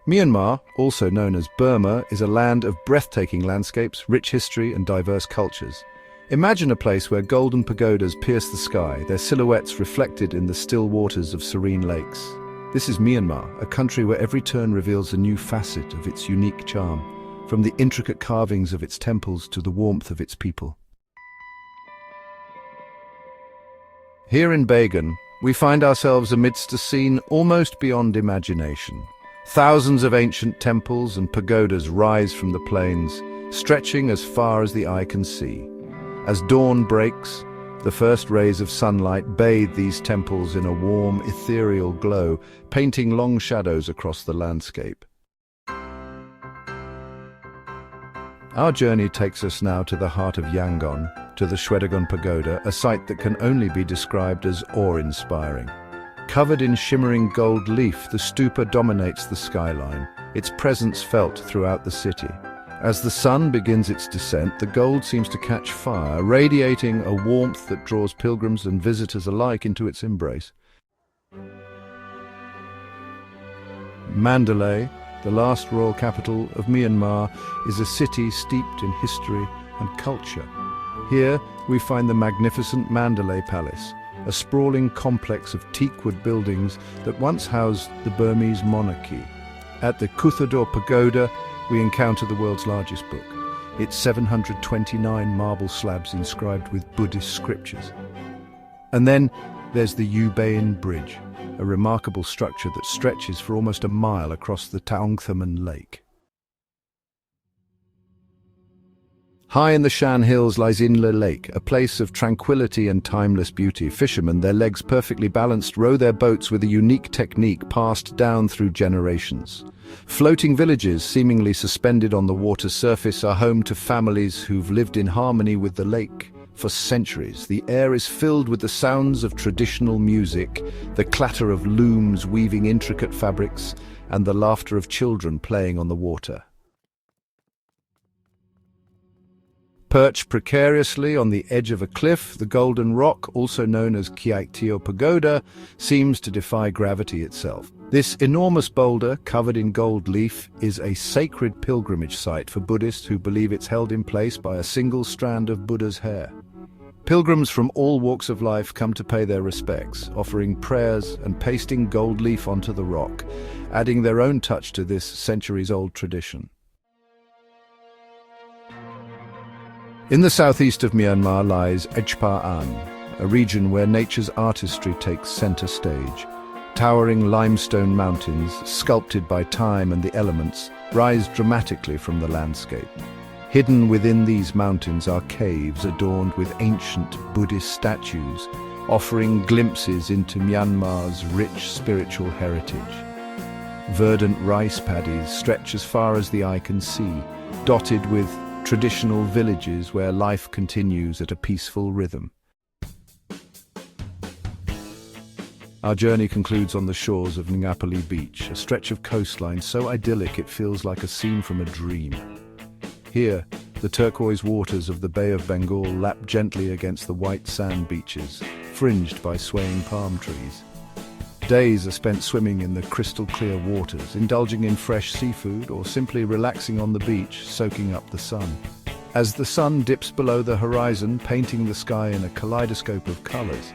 Myanmar, also known as Burma, is a land of breathtaking landscapes, rich history and diverse cultures. Imagine a place where golden pagodas pierce the sky, their silhouettes reflected in the still waters of serene lakes. This is Myanmar, a country where every turn reveals a new facet of its unique charm, from the intricate carvings of its temples to the warmth of its people. Here in Bagan, we find ourselves amidst a scene almost beyond imagination. Thousands of ancient temples and pagodas rise from the plains, stretching as far as the eye can see. As dawn breaks, the first rays of sunlight bathe these temples in a warm, ethereal glow, painting long shadows across the landscape. Our journey takes us now to the heart of Yangon, to the Shwedagon Pagoda, a site that can only be described as awe-inspiring. Covered in shimmering gold leaf, the stupa dominates the skyline, its presence felt throughout the city. As the sun begins its descent, the gold seems to catch fire, radiating a warmth that draws pilgrims and visitors alike into its embrace. Mandalay, the last royal capital of Myanmar, is a city steeped in history and culture. Here we find the magnificent Mandalay Palace, a sprawling complex of teakwood buildings that once housed the Burmese monarchy. At the Kuthador Pagoda, we encounter the world's largest book, its 729 marble slabs inscribed with Buddhist scriptures. And then there's the Ubayan Bridge, a remarkable structure that stretches for almost a mile across the Taungthaman Lake. High in the Shan Hills lies Inle Lake, a place of tranquility and timeless beauty. Fishermen, their legs perfectly balanced, row their boats with a unique technique passed down through generations. Floating villages, seemingly suspended on the water's surface, are home to families who've lived in harmony with the lake for centuries. The air is filled with the sounds of traditional music, the clatter of looms weaving intricate fabrics, and the laughter of children playing on the water. Perched precariously on the edge of a cliff, the Golden Rock, also known as Kiaiktio Pagoda, seems to defy gravity itself. This enormous boulder, covered in gold leaf, is a sacred pilgrimage site for Buddhists who believe it's held in place by a single strand of Buddha's hair. Pilgrims from all walks of life come to pay their respects, offering prayers and pasting gold leaf onto the rock, adding their own touch to this centuries-old tradition. In the southeast of Myanmar lies Ejpa-an, a region where nature's artistry takes center stage. Towering limestone mountains, sculpted by time and the elements, rise dramatically from the landscape. Hidden within these mountains are caves adorned with ancient Buddhist statues, offering glimpses into Myanmar's rich spiritual heritage. Verdant rice paddies stretch as far as the eye can see, dotted with traditional villages where life continues at a peaceful rhythm. Our journey concludes on the shores of Ngapali Beach, a stretch of coastline so idyllic it feels like a scene from a dream. Here, the turquoise waters of the Bay of Bengal lap gently against the white sand beaches, fringed by swaying palm trees. Days are spent swimming in the crystal-clear waters, indulging in fresh seafood, or simply relaxing on the beach, soaking up the sun. As the sun dips below the horizon, painting the sky in a kaleidoscope of colors,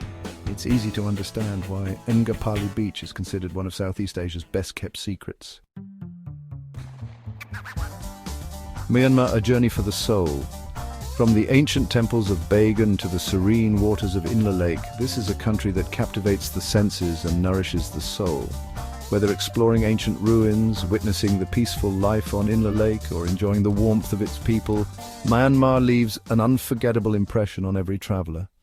it's easy to understand why Ngapali Beach is considered one of Southeast Asia's best-kept secrets. Myanmar, a journey for the soul. From the ancient temples of Bagan to the serene waters of Inle Lake, this is a country that captivates the senses and nourishes the soul. Whether exploring ancient ruins, witnessing the peaceful life on Inle Lake, or enjoying the warmth of its people, Myanmar leaves an unforgettable impression on every traveler.